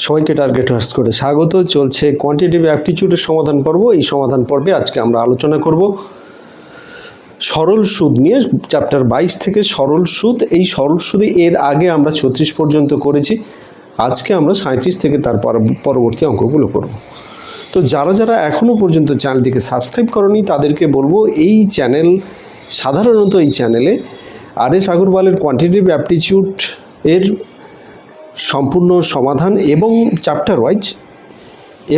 সবাইকে target hertz করে স্বাগত। চলছে কোয়ান্টিটেটিভ অ্যাপটিটিউডের সমাধান পর্ব। এই সমাধান পর্বে আজকে আমরা আলোচনা করব সরল সুদ নিয়ে। চ্যাপ্টার 22 থেকে সরল সুদ। এই সরল সুদে এর আগে আমরা 36 পর্যন্ত করেছি। আজকে আমরা 37 থেকে তার পরবর্তী অঙ্কগুলো করব। তো যারা যারা এখনও পর্যন্ত চ্যানেলটিকে সাবস্ক্রাইব করনি তাদেরকে বলবো, এই চ্যানেল সাধারণত এই চ্যানেলে আর.এস. আগরওয়ালের কোয়ান্টিটেটিভ অ্যাপটিটিউড এর সম্পূর্ণ সমাধান এবং চ্যাপ্টার ওয়াইজ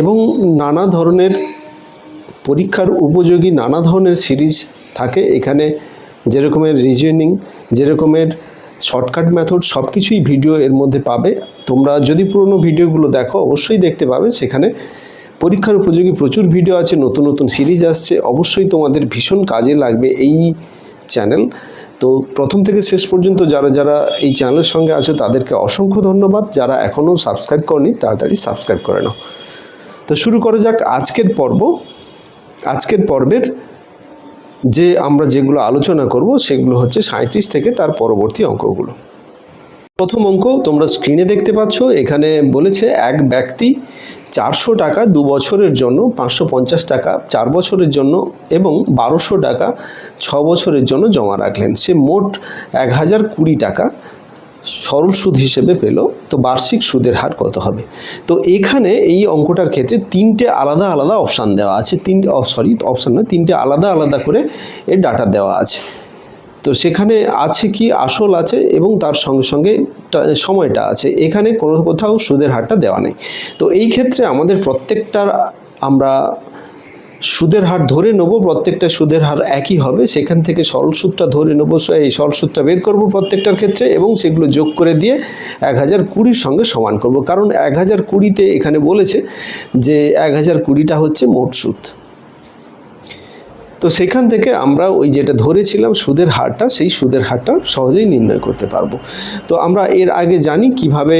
এবং নানা ধরনের পরীক্ষার উপযোগী নানা ধরনের সিরিজ থাকে। এখানে যেরকমের রিজনিং, যেরকমের শর্টকাট মেথড, সব কিছুই ভিডিও এর মধ্যে পাবে। তোমরা যদি পুরনো ভিডিওগুলো দেখো অবশ্যই দেখতে পাবে, সেখানে পরীক্ষার উপযোগী প্রচুর ভিডিও আছে, নতুন নতুন সিরিজ আসছে। অবশ্যই তোমাদের ভীষণ কাজে লাগবে এই চ্যানেল। তো প্রথম থেকে শেষ পর্যন্ত যারা যারা এই চ্যানেলের সঙ্গে আছো তাদেরকে অসংখ্য ধন্যবাদ। যারা এখনও সাবস্ক্রাইব করনি তাড়াতাড়ি সাবস্ক্রাইব করে নাও। তো শুরু করা যাক আজকের পর্ব। আজকের পর্বের যে আমরা যেগুলো আলোচনা করব সেগুলো হচ্ছে 37 থেকে তার পরবর্তী অঙ্কগুলো। প্রথম অঙ্ক তোমরা স্ক্রিনে দেখতে পাচ্ছ। এখানে বলেছে এক ব্যক্তি 400 টাকা 2 বছরের জন্য, 550 টাকা 4 বছরের জন্য এবং 1200 টাকা 6 বছরের জন্য জমা রাখলেন। সে মোট 1020 টাকা সরল সুদ হিসেবে পেল। তো বার্ষিক সুদের হার কত হবে? তো এখানে এই অঙ্কটার ক্ষেত্রে তিনটে আলাদা আলাদা অপশান দেওয়া আছে। তিনটে আলাদা আলাদা করে এর ডাটা দেওয়া আছে। তো সেখানে আছে কি আসল আছে এবং তার সঙ্গে সঙ্গে সময়টা আছে। এখানে কোনো কোথাও সুদের হারটা দেওয়া নেই। তো এই ক্ষেত্রে আমাদের প্রত্যেকটার আমরা সুদের হার ধরে নেব, প্রত্যেকটা সুদের হার একই হবে। সেখান থেকে সরল সুদটা ধরে নেব, এই সরল সুদটা বের করব প্রত্যেকটার ক্ষেত্রে এবং সেগুলো যোগ করে দিয়ে 1020-র সঙ্গে সমান করব। কারণ 1020-তে এখানে বলেছে যে 1020টা হচ্ছে মোট সুদ। তো সেখান থেকে আমরা ওই যেটা ধরেছিলাম সুদের হারটা, সেই সুদের হারটা সহজেই নির্ণয় করতে পারবো। তো আমরা এর আগে জানি কিভাবে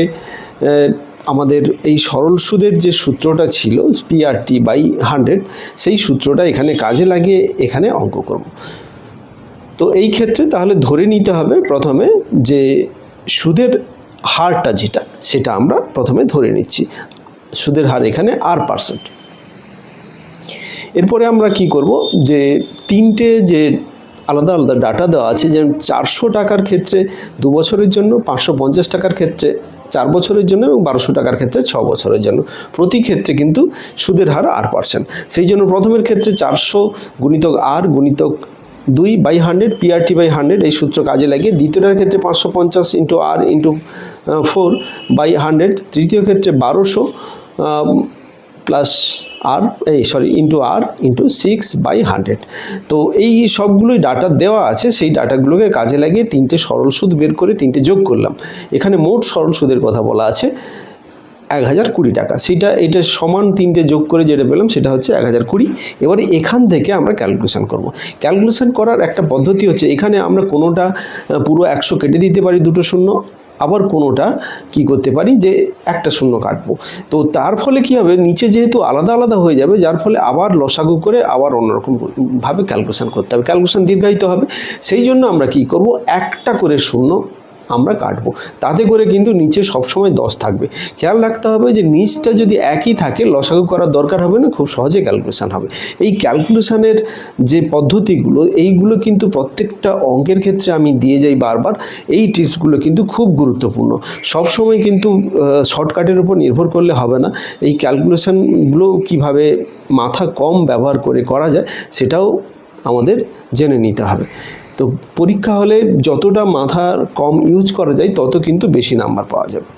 আমাদের এই সরল সুদের যে সূত্রটা ছিল PRT/100, সেই সূত্রটা এখানে কাজে লাগিয়ে এখানে অঙ্ক করব। তো এই ক্ষেত্রে তাহলে ধরে নিতে হবে প্রথমে যে সুদের হারটা যেটা, সেটা আমরা প্রথমে ধরে নিচ্ছি। সুদের হার এখানে R%। এরপরে আমরা কি করব, যে তিনটে যে আলাদা আলাদা ডাটা দেওয়া আছে, যেমন 400 টাকার ক্ষেত্রে 2 বছরের জন্য, 550 টাকার ক্ষেত্রে 4 বছরের জন্য এবং 1200 টাকার ক্ষেত্রে 6 বছরের জন্য। প্রতি ক্ষেত্রে কিন্তু সুদের হার R%। সেই জন্য প্রথমের ক্ষেত্রে 400 গুণিতক R গুণিতক 2/100 PRT/100 এই সূত্র কাজে লাগিয়ে, দ্বিতীয়টার ক্ষেত্রে 550 ইন্টু R ইন্টু 4/100, তৃতীয় ক্ষেত্রে 1200 প্লাস ইন্টু R ইন্টু 6/100। তো এই সবগুলোই ডাটা দেওয়া আছে। সেই ডাটাগুলোকে কাজে লাগিয়ে তিনটে সরল সুদ বের করে তিনটে যোগ করলাম। এখানে মোট সরল সুদের কথা বলা আছে 1020 টাকা। এটা সমান তিনটে যোগ করে যেটা পেলাম সেটা হচ্ছে 1020। এবারে এখান থেকে আমরা ক্যালকুলেশন করব। ক্যালকুলেশন করার একটা পদ্ধতি হচ্ছে, এখানে আমরা কোনোটা পুরো 100 কেটে দিতে পারি, দুটো শূন্য, আবার কোনোটা কি করতে পারি যে একটা শূন্য কাটবো। তো তার ফলে কি হবে, নিচে যেহেতু আলাদা আলাদা হয়ে যাবে, যার ফলে আবার লসাগু করে আবার অন্যরকম ভাবে ক্যালকুলেশন করতে হবে, ক্যালকুলেশন দীর্ঘায়িত হবে। সেই জন্য আমরা কি করব, একটা করে শূন্য আমরা কাটবো। তাতে করে কিন্তু নিচে সবসময় 10 থাকবে। খেয়াল রাখতে হবে যে নিচটা যদি একই থাকে লসাগু করার দরকার হবে না, খুব সহজে ক্যালকুলেশন হবে। এই ক্যালকুলেশনের যে পদ্ধতিগুলো, এইগুলো কিন্তু প্রত্যেকটা অঙ্কের ক্ষেত্রে আমি দিয়ে যাই বারবার। এই টিপসগুলো কিন্তু খুব গুরুত্বপূর্ণ। সবসময় কিন্তু শর্টকাটের উপর নির্ভর করলে হবে না। এই ক্যালকুলেশনগুলো কিভাবে মাথা কম ব্যবহার করে করা যায় সেটাও আমাদের জেনে নিতে হবে। তো পরীক্ষা হলে যতটা মাথা কম ইউজ করা যায় তত কিন্তু বেশি নাম্বার পাওয়া যাবে।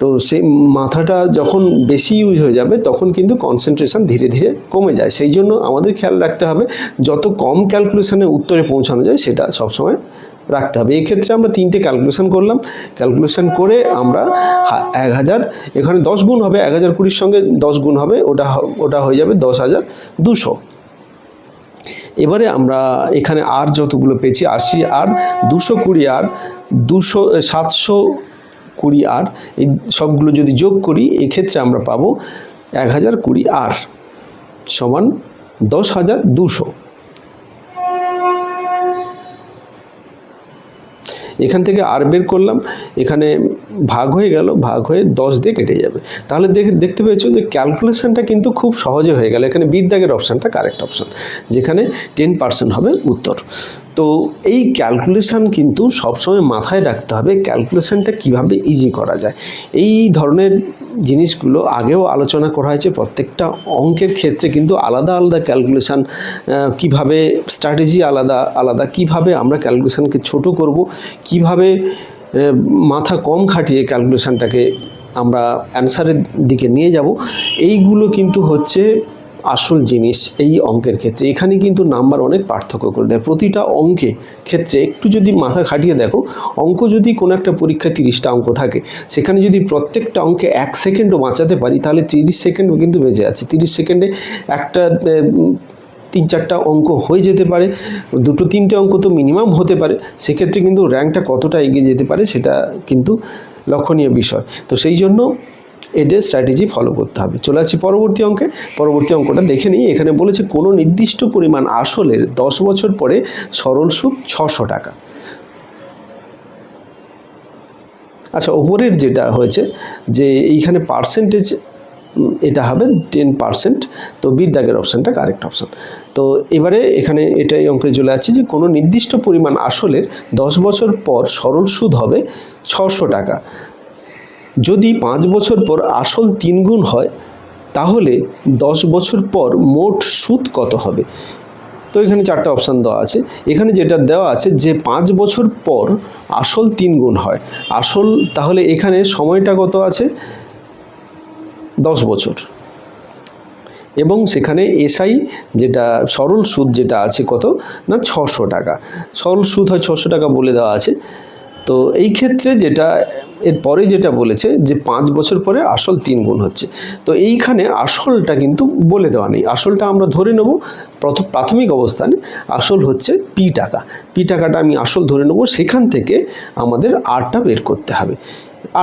তো সেই মাথাটা যখন বেশি ইউজ হয়ে যাবে তখন কিন্তু কনসেন্ট্রেশন ধীরে ধীরে কমে যায়। সেই জন্য আমাদের খেয়াল রাখতে হবে যত কম ক্যালকুলেশনে উত্তরে পৌঁছানো যায় সেটা সবসময় রাখতে হবে। এই ক্ষেত্রে আমরা তিনটে ক্যালকুলেশন করলাম। ক্যালকুলেশন করে আমরা 1000, এখানে 10 গুণ হবে, 1020-র সঙ্গে 10 গুণ হবে, ওটা হয়ে যাবে 10,200। এবারে আমরা এখানে আর যতগুলো পেয়েছি 80 আর 220 আর 720 আর এই সবগুলো যদি যোগ করি এক্ষেত্রে আমরা পাবো 1020 আর সমান 10,200। এখান থেকে আর বের করলাম, এখানে ভাগ হয়ে গেল, ভাগ হয়ে 10 দিয়ে কেটে যাবে। তাহলে দেখতে পেয়েছো যে ক্যালকুলেশনটা কিন্তু খুব সহজে হয়ে গেল। এখানে বির দাগের অপশানটা কারেক্ট অপশান, যেখানে 10% হবে উত্তর। তো এই ক্যালকুলেশন কিন্তু সবসময় মাথায় রাখতে হবে, ক্যালকুলেশনটা কিভাবে ইজি করা যায়। এই ধরনের জিনিসগুলো আগেও আলোচনা করা হয়েছে। প্রত্যেকটা অঙ্কের ক্ষেত্রে কিন্তু আলাদা আলাদা ক্যালকুলেশন, কিভাবে স্ট্র্যাটেজি আলাদা আলাদা, কিভাবে আমরা ক্যালকুলেশনকে ছোট করব, কিভাবে মাথা কম খাটিয়ে ক্যালকুলেশনটাকে আমরা অ্যান্সারের দিকে নিয়ে যাব, এইগুলো কিন্তু হচ্ছে আসল জিনিস এই অঙ্কের ক্ষেত্রে। এখানে কিন্তু নাম্বার অনেক পার্থক্য করে দেয়। প্রতিটা অঙ্কে ক্ষেত্রে একটু যদি মাথা খাটিয়ে দেখো, অঙ্ক যদি কোনো একটা পরীক্ষায় 30টা অঙ্ক থাকে, সেখানে যদি প্রত্যেকটা অঙ্কে 1 সেকেন্ডও বাঁচাতে পারি, তাহলে 30 সেকেন্ডও কিন্তু বেঁচে আছে। 30 সেকেন্ডে একটা 3-4টা অঙ্ক হয়ে যেতে পারে, 2-3টে অঙ্ক তো মিনিমাম হতে পারে। সেক্ষেত্রে কিন্তু র্যাঙ্কটা কতটা এগিয়ে যেতে পারে সেটা কিন্তু লক্ষণীয় বিষয়। তো সেই জন্য এদের স্ট্র্যাটেজি ফলো করতে হবে। চলে আসছি পরবর্তী অঙ্কে। পরবর্তী অঙ্কটা দেখে নিই। এখানে বলেছে কোনো নির্দিষ্ট পরিমাণ আসলের 10 বছর পরে সরল সুদ 600 টাকা। আচ্ছা, ওপরের যেটা হয়েছে যে এইখানে পার্সেন্টেজ, এটা হবে 10%। তো বির দাগের অপশানটা কারেক্ট অপশান। তো এবারে এখানে এটাই অঙ্কে চলে আসছে যে কোনো নির্দিষ্ট পরিমাণ আসলের 10 বছর পর সরল সুদ হবে 600 টাকা। যদি 5 বছর পর আসল 3 গুণ হয়, তাহলে 10 বছর পর মোট সুদ কত হবে? তো এখানে 4টা অপশান দেওয়া আছে। এখানে যেটা দেওয়া আছে যে 5 বছর পর আসল 3 গুণ হয়, আসল, তাহলে এখানে সময়টা কত আছে? 10 বছর। এবং সেখানে এসআই যেটা সরল সুদ যেটা আছে কত না 600 টাকা। সরল সুদ হয় 600 টাকা বলে দেওয়া আছে। তো এই ক্ষেত্রে যেটা এরপরে যেটা বলেছে যে 5 বছর পরে আসল 3 গুণ হচ্ছে। তো এইখানে আসলটা কিন্তু বলে দেওয়া নেই, আসলটা আমরা ধরে নেব প্রাথমিক অবস্থানে আসল হচ্ছে পি টাকা। পি টাকাটা আমি আসল ধরে নেব, সেখান থেকে আমাদের আরটা বের করতে হবে।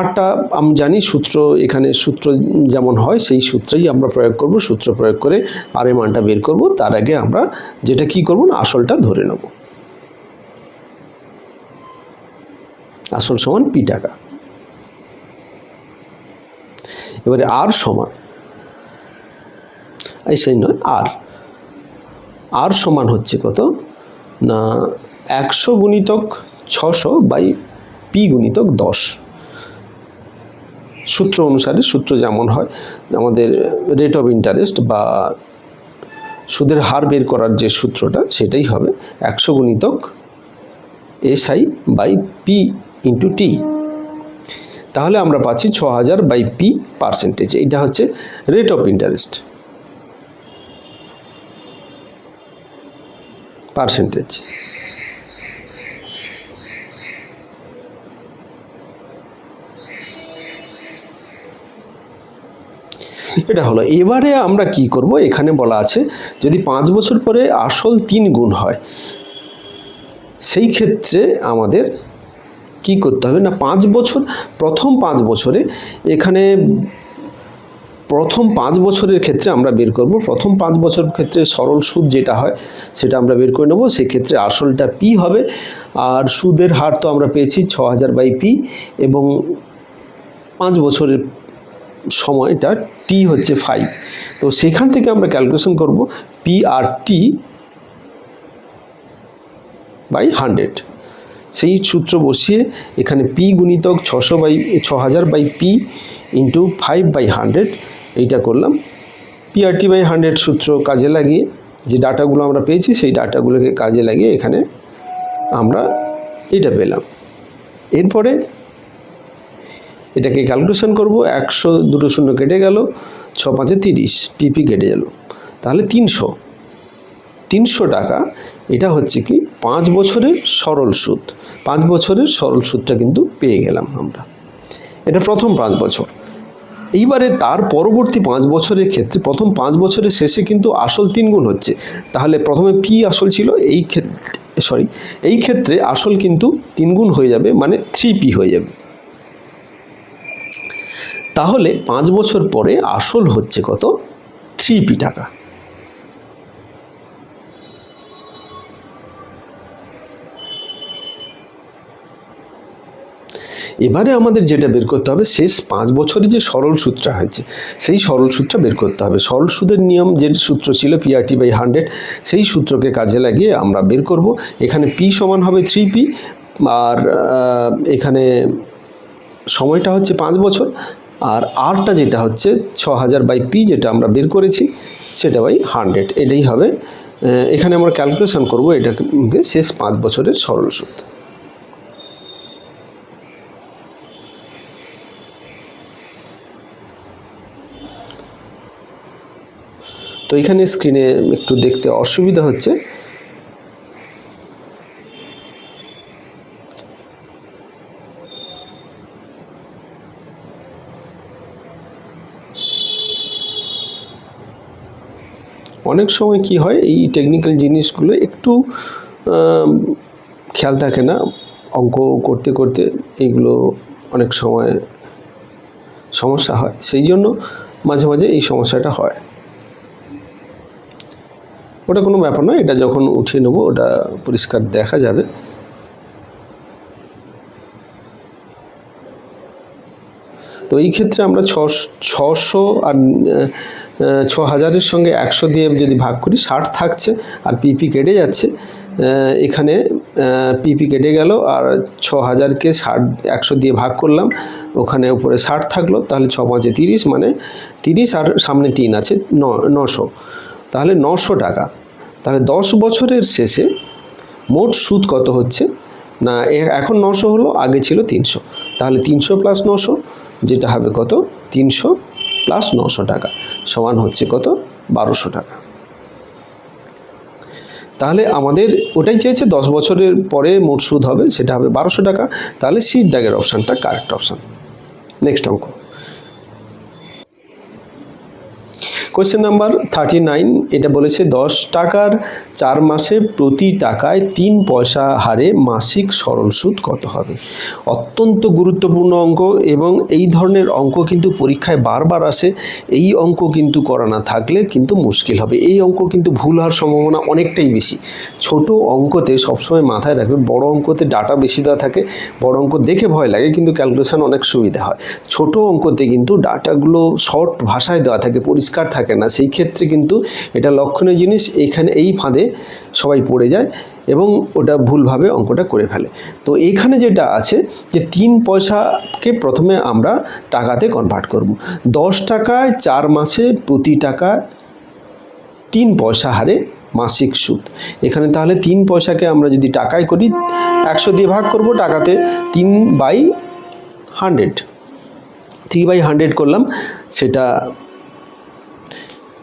আরটা আমি জানি সূত্র, এখানে সূত্র যেমন হয় সেই সূত্রেই আমরা প্রয়োগ করব। সূত্র প্রয়োগ করে আর এর মানটা বের করব। তার আগে আমরা যেটা কি করব না আসলটা ধরে নেব। আসল সমান পি টাকা। এবারে আর সমান, সেই নয়, আর সমান হচ্ছে কত না 100 গুণিতক 600 বাই পি গুণিতক 10। সূত্র অনুসারে, সূত্র যেমন হয় আমাদের রেট অফ ইন্টারেস্ট বা সুদের হার বের করার যে সূত্রটা, সেটাই হবে 100 গুণিতক SI by P into T. তাহলে আমরা পাচ্ছি 6000 বাই পি পার্সেন্টেজ। এটা হচ্ছে রেট অফ ইন্টারেস্ট পার্সেন্টেজ। এটা হলো। এবারে আমরা কি করব, এখানে বলা আছে যদি 5 বছর পরে আসল 3 গুণ হয়, সেই ক্ষেত্রে আমাদের কি করতে হবে না 5 বছর, প্রথম 5 বছরে, এখানে প্রথম 5 বছরের ক্ষেত্রে আমরা বের করব। প্রথম 5 বছর ক্ষেত্রে সরল সুদ যেটা হয় সেটা আমরা বের করে নেব। সেক্ষেত্রে আসলটা পি হবে, আর সুদের হার তো আমরা পেয়েছি 6000 বাই পি, এবং 5 বছরের সময়টা টি হচ্ছে 5। তো সেখান থেকে আমরা ক্যালকুলেশন করব পি আর টি বাই 100। সেই সূত্র বসিয়ে এখানে পি গুণিতক 6000 বাই পি ইন্টু 5 বাই 100 এইটা করলাম। পি আর টি বাই 100 সূত্র কাজে লাগিয়ে যে ডাটাগুলো আমরা পেয়েছি সেই ডাটাগুলোকে কাজে লাগিয়ে এখানে আমরা এটা পেলাম। এরপরে এটাকে ক্যালকুলেশন করব। 100 দুটো শূন্য কেটে গেল, 6 5 30, পিপি কেটে গেল, তাহলে 300 টাকা। এটা হচ্ছে কি 5 বছরের সরল সুদ। 5 বছরের সরল সুদটা কিন্তু পেয়ে গেলাম আমরা। এটা প্রথম 5 বছর। এইবারে তার পরবর্তী 5 বছরের ক্ষেত্রে প্রথম 5 বছরের শেষে কিন্তু আসল 3 গুণ হচ্ছে। তাহলে প্রথমে পি আসল ছিল, এই ক্ষেত্রে আসল কিন্তু 3 গুণ হয়ে যাবে, মানে 3p হয়ে যাবে। তাহলে 5 বছর পরে আসল হচ্ছে কত 3p টাকা। এবারে আমাদের যেটা বের করতে হবে, শেষ 5 বছরে যে সরল সূত্রটা হয়েছে সেই সরল সূত্রটা বের করতে হবে। সরল সুদের নিয়ম যে সূত্র ছিল PRT/100, সেই সূত্রকে কাজে লাগিয়ে আমরা বের করব। এখানে P সমান হবে 3P, আর এখানে সময়টা হচ্ছে 5 বছর, আর আরটা যেটা হচ্ছে 6000/P যেটা আমরা বের করেছি সেটা বাই 100, এটাই হবে। এখানে আমরা ক্যালকুলেশন করব এটাকে শেষ 5 বছরের সরল সুদ। তো এখানে স্ক্রিনে একটু দেখতে অসুবিধা হচ্ছে, অনেক সময় কি হয় এই টেকনিক্যাল জিনিসগুলো একটু খেয়াল থাকে না, অঙ্ক করতে করতে এইগুলো অনেক সময় সমস্যা হয়, সেই জন্য মাঝে মাঝে এই সমস্যাটা হয়। ওটা কোনো ব্যাপার নয়, এটা যখন উঠিয়ে নেব ওটা পরিষ্কার দেখা যাবে। তো এই ক্ষেত্রে আমরা 600 আর 6000-এর সঙ্গে 100 দিয়ে যদি ভাগ করি 60 থাকছে, আর পিপি কেটে যাচ্ছে। এখানে পিপি কেটে গেল, আর 6000-কে 100 দিয়ে ভাগ করলাম, ওখানে উপরে 60 থাকলো, তাহলে 6 5 30, মানে 30 আর সামনে 3 আছে 900, তাহলে 900 টাকা। তাহলে 10 বছরের শেষে মোট সুদ কত হচ্ছে না, এখন 900 হলো, আগে ছিল 300, তাহলে 300 প্লাস 900 যেটা হবে কত, 300 প্লাস 900 টাকা সমান হচ্ছে কত, 1200 টাকা। তাহলে আমাদের ওটাই চেয়েছে, 10 বছরের পরে মোট সুদ হবে, সেটা হবে 1200 টাকা। তাহলে সির দাগের অপশানটা কারেক্ট অপশান। নেক্সট অঙ্ক, কোয়েশ্চেন নাম্বার 39, এটা বলেছে 10 টাকার 4 মাসে প্রতি টাকায় 3 পয়সা হারে মাসিক সরল সুদ কত হবে। অত্যন্ত গুরুত্বপূর্ণ অঙ্ক, এবং এই ধরনের অঙ্ক কিন্তু পরীক্ষায় বারবার আসে। এই অঙ্ক কিন্তু করা না থাকলে কিন্তু মুশকিল হবে, এই অঙ্ক কিন্তু ভুল হওয়ার সম্ভাবনা অনেকটাই বেশি। ছোট অঙ্কতে সবসময় মাথায় রাখবে, বড় অঙ্কতে ডাটা বেশি দেওয়া থাকে, বড় অঙ্ক দেখে ভয় লাগে কিন্তু ক্যালকুলেশন অনেক সুবিধা হয়। ছোট অঙ্কতে কিন্তু ডাটাগুলো শর্ট ভাষায় দেওয়া থাকে, পরিষ্কার থাকে না, সেই ক্ষেত্রে কিন্তু এটা লক্ষণীয় জিনিস। এখানে এই ফাঁদে সবাই পড়ে যায় এবং ওটা ভুলভাবে অঙ্কটা করে ফেলে। তো এখানে যেটা আছে যে 3 পয়সাকে প্রথমে আমরা টাকাতে কনভার্ট করব। 10 টাকায় 4 মাসে প্রতি টাকা 3 পয়সা হারে মাসিক সুদ। এখানে তাহলে 3 পয়সাকে আমরা যদি টাকায় করি 100 দিয়ে ভাগ করব, টাকাতে 3/100, 3/100 করলাম, সেটা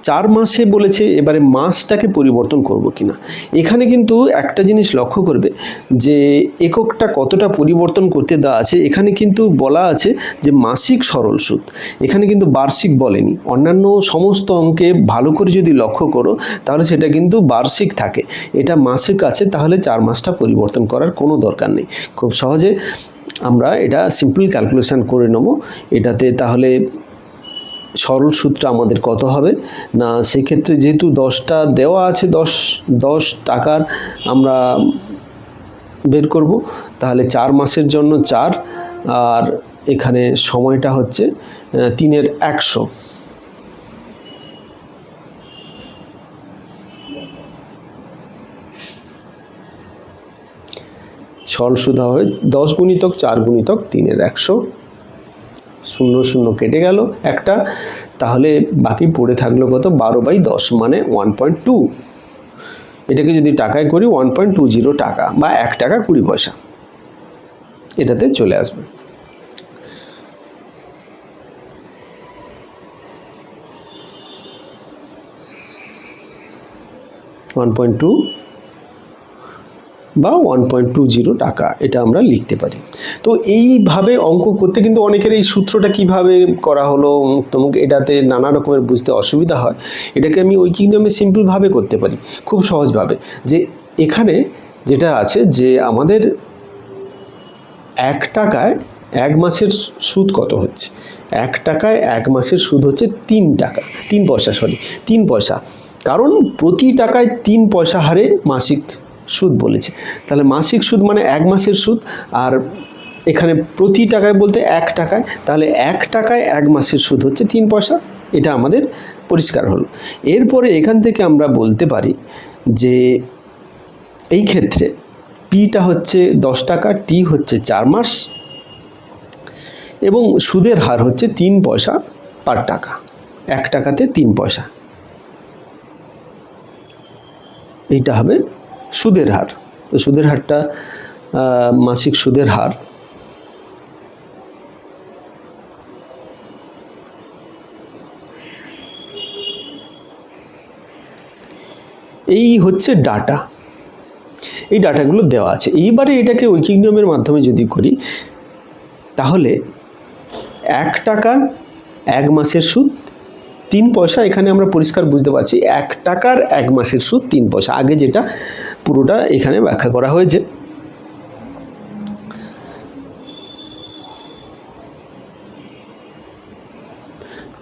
4 মাসে বলেছে। এবারে মাসটাকে পরিবর্তন করব কিনা, এখানে কিন্তু একটা জিনিস লক্ষ্য করবে যে এককটা কতটা পরিবর্তন করতে দেওয়া আছে। এখানে কিন্তু বলা আছে যে মাসিক সরল সুদ, এখানে কিন্তু বার্ষিক বলেনি। অন্যান্য সমস্ত অঙ্কে ভালো করে যদি লক্ষ্য করো তাহলে সেটা কিন্তু বার্ষিক থাকে, এটা মাসিক আছে, তাহলে 4 মাসটা পরিবর্তন করার কোনো দরকার নেই। খুব সহজে আমরা এটা সিম্পল ক্যালকুলেশন করে নেব। এটাতে তাহলে সরল সূত্রটা আমাদের কত হবে না, সেক্ষেত্রে যেহেতু 10টা দেওয়া আছে, 10 টাকার আমরা বের করব, তাহলে 4 মাসের জন্য 4, আর এখানে সময়টা হচ্ছে 3 এর 100, সরল সুদ হবে 10 গুণিতক 4 গুণিতক 3 এর 100, 0 0 কেটে গেল একটা, তাহলে বাকি পড়ে থাকলো কত, 12/10 মানে 1.2। এটাকে যদি টাকায় করি 1.20 টাকা বা 1 টাকা 20 পয়সা এটাতে চলে আসবে। বা 1.20 টাকা, এটা আমরা লিখতে পারি। তো এইভাবে অঙ্ক করতে কিন্তু অনেকের এই সূত্রটা কিভাবে করা হলো তোমাকে এটাতে নানা রকমের বুঝতে অসুবিধা হয়। এটাকে আমি ঐকিক নিয়মে সিম্পলভাবে করতে পারি, খুব সহজভাবে। যে এখানে যেটা আছে যে আমাদের 1 টাকায় 1 মাসের সুদ কত হচ্ছে, 1 টাকায় 1 মাসের সুদ হচ্ছে 3 টাকা, 3 পয়সা, 3 পয়সা, কারণ প্রতি টাকায় 3 পয়সা হারে মাসিক সুদ বলেছে। তাহলে মাসিক সুদ মানে 1 মাসের সুদ, আর এখানে প্রতি টাকায় বলতে 1 টাকায়, তাহলে 1 টাকায় 1 মাসের সুদ হচ্ছে 3 পয়সা। এটা আমাদের পরিষ্কার হলো। এরপরে এখান থেকে আমরা বলতে পারি যে এই ক্ষেত্রে পিটা হচ্ছে 10 টাকা, টি হচ্ছে 4 মাস এবং সুদের হার হচ্ছে 3 পয়সা পার টাকা। 1 টাকাতে 3 পয়সা, এইটা হবে সুদের হার। তো সুদের হারটা মাসিক সুদের হার এই হচ্ছে ডাটা, এই ডাটাগুলো দেওয়া আছে। এইবারে এটাকে ঐকিক নিয়মের মাধ্যমে যদি করি তাহলে 1 টাকার 1 মাসের সুদ 3 পয়সা, এখানে আমরা পরিষ্কার বুঝতে পারছি 1 টাকার 1 মাসের সুদ 3 পয়সা, আগে যেটা পুরোটা এখানে ব্যাখ্যা করা হয়েছে।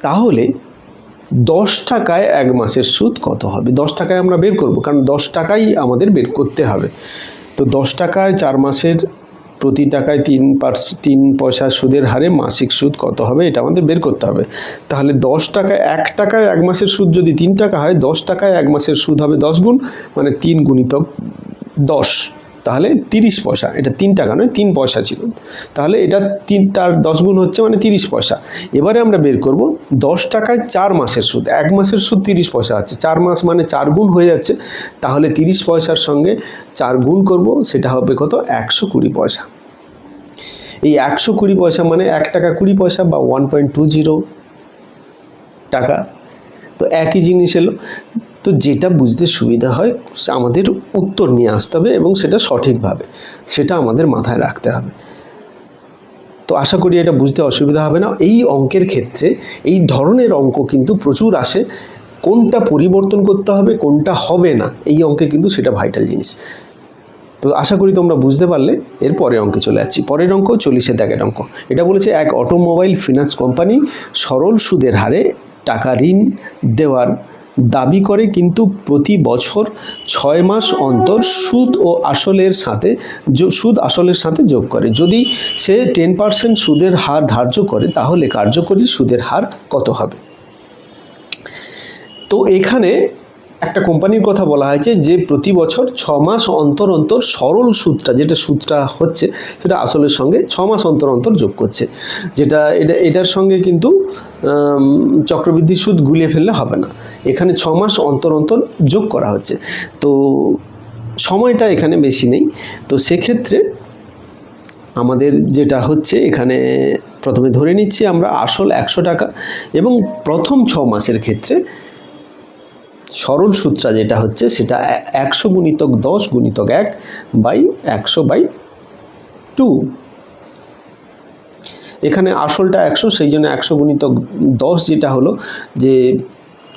তাহলে 10 টাকায় 1 মাসের সুদ কত হবে? 10 টাকায় আমরা বের করব, কারণ 10 টাকাই আমাদের বের করতে হবে। তো 10 টাকায় 4 মাসের প্রতি টাকায় 3 পয়সা সুদের হারে মাসিক সুদ কত হবে এটা আমাদের বের করতে হবে। তাহলে 10 টাকায় 1 টাকায় 1 মাসের সুদ যদি 3 টাকা হয়, 10 টাকায় 1 মাসের সুদ হবে 10 গুণ, মানে 3 গুণিতক 10, তাহলে 30 পয়সা। এটা 3 টাকা নয়, 3 পয়সা ছিল, তাহলে এটা তার 10 গুণ হচ্ছে মানে 30 পয়সা। এবারে আমরা বের করব 10 টাকায় 4 মাসের সুদ। 1 মাসের সুদ 30 পয়সা আছে, 4 মাস মানে 4 গুণ হয়ে যাচ্ছে, তাহলে 30 পয়সার সঙ্গে 4 গুণ করব, সেটা হবে কত? 120 পয়সা। এই 120 পয়সা মানে 1 টাকা 20 পয়সা বা 1.20 টাকা। তো একই জিনিস এলো। তো যেটা বুঝতে সুবিধা হয় আমাদের উত্তর নিয়ে আসতে হবে এবং সেটা সঠিকভাবে, সেটা আমাদের মাথায় রাখতে হবে। তো আশা করি এটা বুঝতে অসুবিধা হবে না। এই অঙ্কের ক্ষেত্রে এই ধরনের অঙ্ক কিন্তু প্রচুর আসে, কোনটা পরিবর্তন করতে হবে কোনটা হবে না, এই অঙ্কে কিন্তু সেটা ভাইটাল জিনিস। তো আশা করি তোমরা বুঝতে পারলে। এর পরের অঙ্কে চলে যাচ্ছি। পরের অঙ্ক 40-এর দাগের অঙ্ক। এটা বলেছে এক অটোমোবাইল ফিনান্স কোম্পানি সরল সুদের হারে টাকা ঋণ দেওয়ার দাবি করে, কিন্তু প্রতি বছর 6 মাস অন্তর সুদ আসলের সাথে যোগ করে। যদি সে 10% সুদের হার ধার্য করে তাহলে কার্যকরী সুদের হার কত হবে? তো এখানে একটা কোম্পানির কথা বলা হয়েছে যে প্রতি বছর 6 মাস অন্তর অন্তর সরল সুদটা, যেটা সুদটা হচ্ছে সেটা আসলের সঙ্গে 6 মাস অন্তর অন্তর যোগ করছে। এটার সঙ্গে কিন্তু চক্রবৃদ্ধি সুদ গুলিয়ে ফেললে হবে না, এখানে 6 মাস অন্তর অন্তর যোগ করা হচ্ছে। তো সময়টা এখানে বেশি নেই। তো সেক্ষেত্রে আমাদের যেটা হচ্ছে এখানে প্রথমে ধরে নিচ্ছি আমরা আসল 100 টাকা এবং প্রথম 6 মাসের ক্ষেত্রে সরল সূত্রা যেটা হচ্ছে সেটা 100 গুণিতক 10 গুণিতক 1 বাই 100/2। এখানে আসলটা 100, সেই জন্য 100 গুণিতক 10 যেটা হলো যে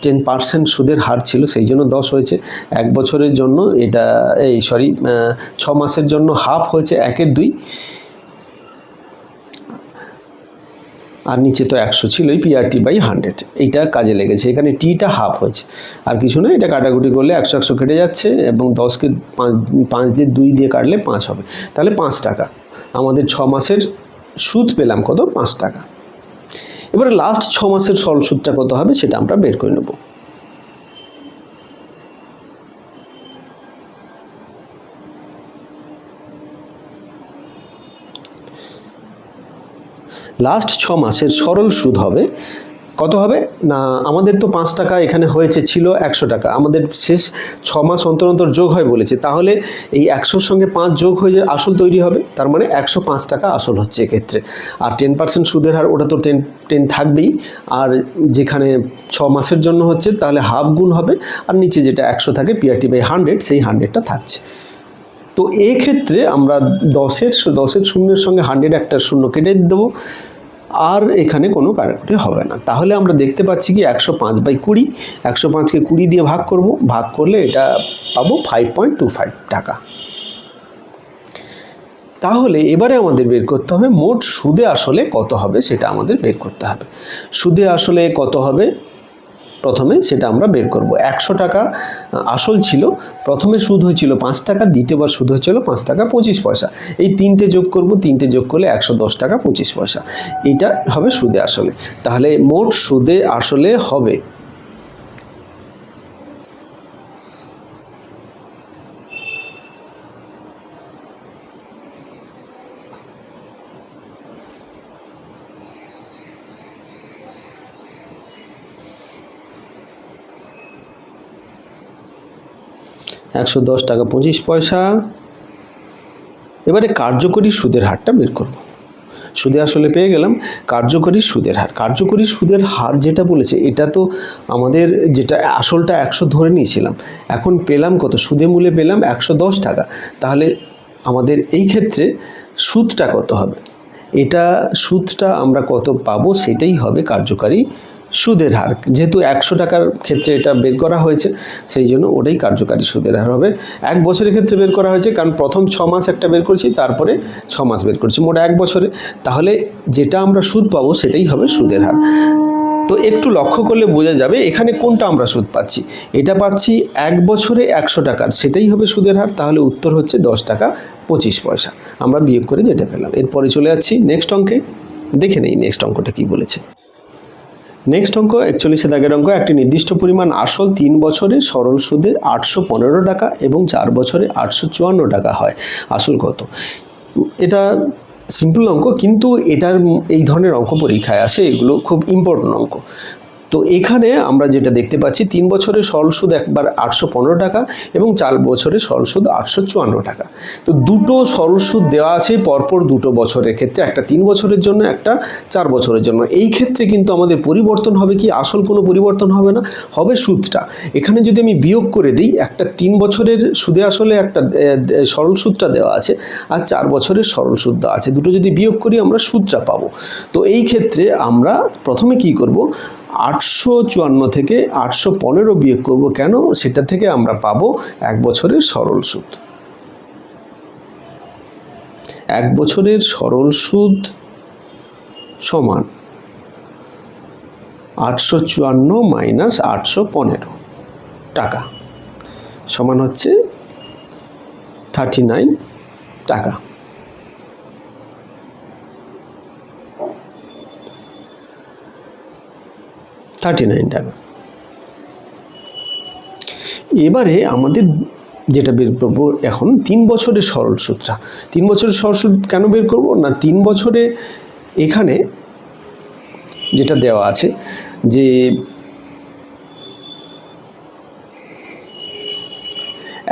10% সুদের হার ছিল, সেই জন্য 10 হয়েছে। 1 বছরের জন্য এটা 6 মাসের জন্য হাফ হয়েছে 1/2, আর নিচে তো 100 ছিলই, PRT/100 এইটা কাজে লেগেছে। এখানে টিটা হাফ হয়েছে, আর কিছু না। এটা কাটাকুটি করলে 100 কেটে যাচ্ছে এবং 10কে 5 দিয়ে 2 দিয়ে কাটলে 5 হবে, তাহলে 5 টাকা। আমাদের 6 মাসের সুদ পেলাম কত? 5 টাকা। এবারে লাস্ট 6 মাসের সরল সুদটা কত হবে সেটা আমরা বের করে নেব। লাস্ট 6 মাসের সরল সুদ হবে কত হবে না, আমাদের তো 5 টাকা এখানে হয়েছে, ছিল 100 টাকা, আমাদের শেষ 6 মাস অন্তর অন্তর যোগ হয় বলেছে, তাহলে এই 100-র সঙ্গে 5 যোগ হয়ে যায় আসল তৈরি হবে, তার মানে 105 টাকা আসল হচ্ছে এক্ষেত্রে। আর 10% সুদের হার ওটা তো 10 থাকবেই, আর যেখানে 6 মাসের জন্য হচ্ছে তাহলে হাফ গুণ হবে, আর নিচে যেটা 100 থাকে PRT/100 সেই 100টা থাকছে। তো এক্ষেত্রে আমরা 10-এর শূন্যের সঙ্গে 100 একটা শূন্য কেটে দেবো, আর এখানে কোনো কাটাকুটি হবে না। তাহলে আমরা দেখতে পাচ্ছি কি 105/20, 105কে 20 দিয়ে ভাগ করব, ভাগ করলে এটা পাবো 5.25 টাকা। তাহলে এবারে আমাদের বের করতে হবে মোট সুদে আসলে কত হবে, সেটা আমাদের বের করতে হবে। সুদে আসলে কত হবে প্রথমে সেটা আমরা বের করব। 100 টাকা আসল ছিল, প্রথমে সুদ হয়েছিল 5 টাকা, দ্বিতীয়বার সুদ হয়েছিল 5 টাকা 25 পয়সা। এই তিনটে যোগ করব, তিনটে যোগ করলে 110 টাকা 25 পয়সা। এইটা হবে সুদে আসলে। তাহলে মোট সুদে আসলে হবে 110 টাকা 25 পয়সা। এবারে কার্যকরী সুদের হারটা বের করব। সুদে আসলে পেয়ে গেলাম, কার্যকরী সুদের হার। কার্যকরী সুদের হার যেটা বলেছে এটা তো আমাদের যেটা আসলটা 100 ধরে নিয়েছিলাম, এখন পেলাম কত? সুদে মূলে পেলাম 110 টাকা। তাহলে আমাদের এই ক্ষেত্রে সুদটা কত হবে? এটা সুদটা আমরা কত পাবো সেটাই হবে কার্যকারী সুদের হার। যেহেতু 100 টাকার ক্ষেত্রে এটা বের করা হয়েছে, সেই জন্য ওটাই কার্যকারী সুদের হার হবে। 1 বছরের ক্ষেত্রে বের করা হয়েছে, কারণ প্রথম 6 মাস একটা বের করেছি, তারপরে 6 মাস বের করেছি, মোট 1 বছরে। তাহলে যেটা আমরা সুদ পাবো সেটাই হবে সুদের হার। তো একটু লক্ষ্য করলে বোঝা যাবে এখানে কোনটা আমরা সুদ পাচ্ছি। এটা পাচ্ছি 1 বছরে 100 টাকার, সেটাই হবে সুদের হার। তাহলে উত্তর হচ্ছে 10 টাকা 25 পয়সা। আমরা বিয়োগ করে যেটা পেলাম। এরপরে চলে যাচ্ছি নেক্সট অঙ্কে। দেখে নেই নেক্সট অঙ্কটা কি বলেছে। নেক্সট অঙ্ক 41 দাগের অঙ্ক। একটি নির্দিষ্ট পরিমাণ আসল 3 বছরে সরল সুদে 815 টাকা এবং 4 বছরে 854 টাকা হয়। আসল কত? এটা সিম্পল অঙ্ক, কিন্তু এটার এই ধরনের অঙ্ক পরীক্ষায় আসে, এগুলো খুব ইম্পর্টেন্ট অঙ্ক। তো এখানে আমরা যেটা দেখতে পাচ্ছি 3 বছরের সরল সুদ একবার 815 টাকা এবং 4 বছরের সরল সুদ 854 টাকা। তো দুটো সরল সুদ দেওয়া আছে পরপর দুটো বছরের ক্ষেত্রে, একটা 3 বছরের জন্য, একটা 4 বছরের জন্য। এই ক্ষেত্রে কিন্তু আমাদের পরিবর্তন হবে কি? আসল কোনো পরিবর্তন হবে না, হবে সুদটা। এখানে যদি আমি বিয়োগ করে দিই, একটা 3 বছরের সুদে আসলে একটা সরল সুদটা দেওয়া আছে আর 4 বছরের সরল সুদ দেওয়া আছে, দুটো যদি বিয়োগ করি আমরা সুদটা পাবো। তো এই ক্ষেত্রে আমরা প্রথমে কি করব? 854 থেকে 815 বিয়োগ করব। কেন? সেটা থেকে আমরা পাবো 1 বছরের সরল সুদ। 1 বছরের সরল সুদ সমান 854 মাইনাস 815 টাকা সমান হচ্ছে 39 টাকা। এবারে আমাদের যেটা বের করবো এখন 3 বছরের সরল সুদটা। 3 বছরের সরল সুদ কেন বের করব না, 3 বছরে এখানে যেটা দেওয়া আছে যে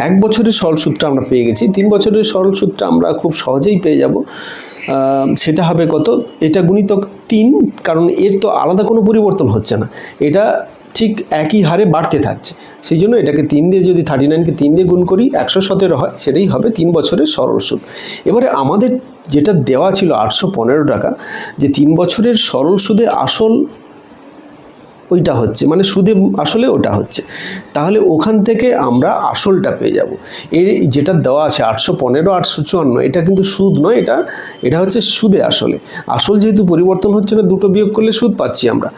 1 বছরের সরল সুদটা আমরা পেয়ে গেছি, 3 বছরের সরল সুদটা আমরা খুব সহজেই পেয়ে যাব। সেটা হবে কত? এটা গুণিতক 3, কারণ এর তো আলাদা কোনো পরিবর্তন হচ্ছে না, এটা ঠিক একই হারে বাড়তে থাকছে। সেই জন্য এটাকে 3 দিয়ে, যদি 39কে 3 দিয়ে গুণ করি 117 হয়, সেটাই হবে 3 বছরের সরল সুদ। এবারে আমাদের যেটা দেওয়া ছিল 815 টাকা, যে 3 বছরের সরল সুদে আসল ওইটা হচ্ছে, মানে সুদে আসলে ওটা হচ্ছে, তাহলে ওখান থেকে আমরা আসলটা পেয়ে যাব। এই যেটা দেওয়া আছে 815 854, এটা কিন্তু সুদ নয়, এটা হচ্ছে সুদে আসলে। আসল যেহেতু পরিবর্তন হচ্ছে না, দুটো বিয়োগ করলে সুদ পাচ্ছি আমরা।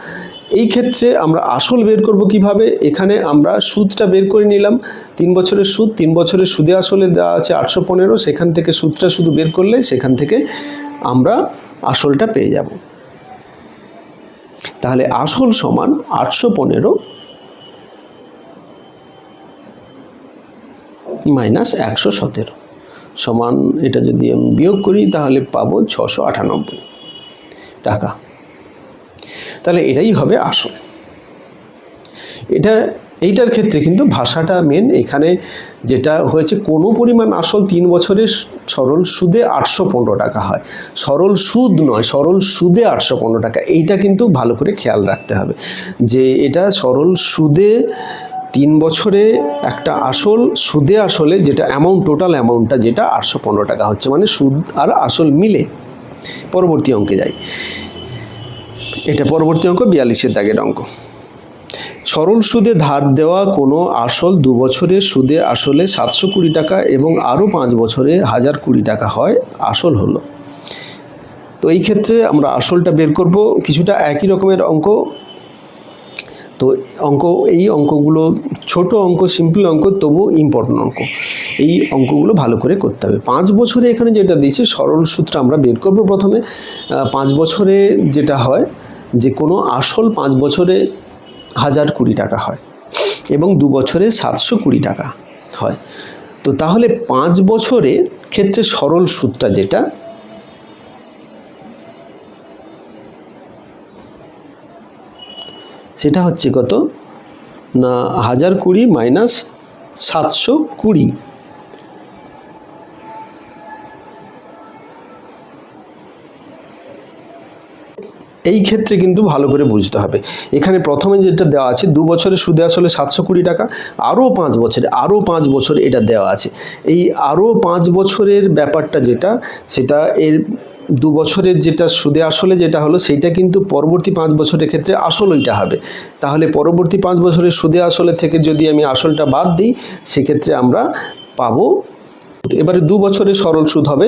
এই ক্ষেত্রে আমরা আসল বের করব কিভাবে? এখানে আমরা সুদটা বের করে নিলাম, 3 বছরের সুদ, 3 বছরের সুদে আসলে দেওয়া আছে 815, সেখান থেকে সুদটা শুধু বের করলে সেখান থেকে আমরা আসলটা পেয়ে যাব। তাহলে আসল সমান 815 মাইনাস 117 সমান, এটা যদি আমি বিয়োগ করি তাহলে পাবো 698 টাকা। তাহলে এটাই হবে আসল। এইটার ক্ষেত্রে কিন্তু ভাষাটা মেন। এখানে যেটা হয়েছে, কোনো পরিমাণ আসল 3 বছরের সরল সুদে 815 টাকা হয়, সরল সুদ নয়, সরল সুদে 815 টাকা। এইটা কিন্তু ভালো করে খেয়াল রাখতে হবে যে এটা সরল সুদে 3 বছরে একটা আসল, সুদে আসলে যেটা অ্যামাউন্ট, টোটাল অ্যামাউন্টটা যেটা 815 টাকা হচ্ছে, মানে সুদ আর আসল মিলে। পরবর্তী অঙ্কে যাই। এটা পরবর্তী অঙ্ক 42 দাগের অঙ্ক। সরল সুদে ধার দেওয়া কোনো আসল 2 বছরের সুদে আসলে 720 টাকা এবং আরও 5 বছরে 1020 টাকা হয়, আসল হলো। তো এই ক্ষেত্রে আমরা আসলটা বের করব। কিছুটা একই রকমের অঙ্ক, তো এই অঙ্কগুলো ছোট অঙ্ক, সিম্পল অঙ্ক, তবু ইম্পর্টেন্ট অঙ্ক। এই অঙ্কগুলো ভালো করে করতে হবে। 5 বছরে এখানে যেটা দিয়েছে সরল সূত্র আমরা বের করব। প্রথমে 5 বছরে যেটা হয় যে কোনো আসল 5 বছরে 1020 টাকা হয় এবং 2 বছরে 720 টাকা হয়। তো তাহলে 5 বছরের ক্ষেত্রে সরল সূত্রটা যেটা, সেটা হচ্ছে কত না 1020 মাইনাস 720। এই ক্ষেত্রে কিন্তু ভালো করে বুঝতে হবে। এখানে প্রথমে যেটা দেওয়া আছে 2 বছরে সুদে আসলে 720 টাকা, আরও 5 বছর এটা দেওয়া আছে। এই আরও 5 বছরের ব্যাপারটা যেটা, সেটা এর 2 বছরের যেটা সুদে আসলে যেটা হলো সেইটা কিন্তু পরবর্তী 5 বছরের ক্ষেত্রে আসল ওইটা হবে। তাহলে পরবর্তী 5 বছরের সুদে আসলে থেকে যদি আমি আসলটা বাদ দিই, সেক্ষেত্রে আমরা পাবো, এবারে 2 বছরের সরল সুদ হবে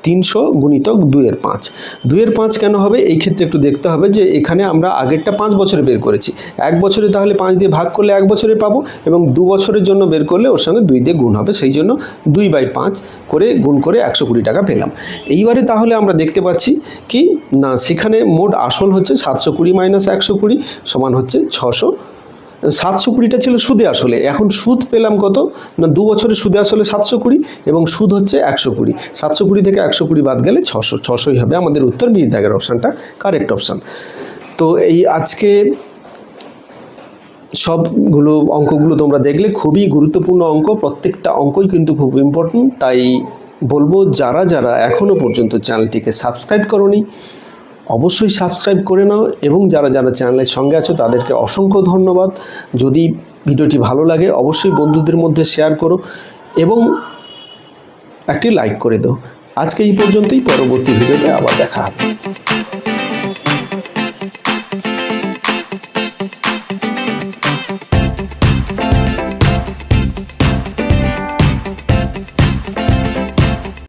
300 গুণিতক 2-এর 5। 2-এর 5 কেন হবে এই ক্ষেত্রে একটু দেখতে হবে যে এখানে আমরা আগেরটা 5 বছরে বের করেছি, 1 বছরে তাহলে 5 দিয়ে ভাগ করলে 1 বছরে পাবো, এবং 2 বছরের জন্য বের করলে ওর সঙ্গে 2 দিয়ে গুণ হবে, সেই জন্য 2/5 করে গুণ করে 120 টাকা পেলাম। এইবারে তাহলে আমরা দেখতে পাচ্ছি কি না, সেখানে মোট আসল হচ্ছে 720 মাইনাস 120 সমান হচ্ছে 600। 720টা ছিল সুদে আসলে, এখন সুদ পেলাম কত না 2 বছরের সুদে আসলে 720 এবং সুদ হচ্ছে 120। 720 থেকে 120 বাদ গেলে 600ই হবে আমাদের উত্তর। বি দাগের অপশানটা কারেক্ট অপশান। তো এই আজকে সবগুলো অঙ্কগুলো তোমরা দেখলে, খুবই গুরুত্বপূর্ণ অঙ্ক, প্রত্যেকটা অঙ্কই কিন্তু খুব ইম্পর্টেন্ট। তাই বলবো যারা যারা এখনও পর্যন্ত চ্যানেলটিকে সাবস্ক্রাইব করোনি অবশ্যই সাবস্ক্রাইব করে নাও, এবং যারা যারা চ্যানেলের সঙ্গে আছো তাদেরকে অসংখ্য ধন্যবাদ। যদি ভিডিওটি ভালো লাগে অবশ্যই বন্ধুদের মধ্যে শেয়ার করো এবং একটি লাইক করে দাও। আজকে এই পর্যন্তই, পরবর্তী ভিডিওতে আবার দেখা হবে।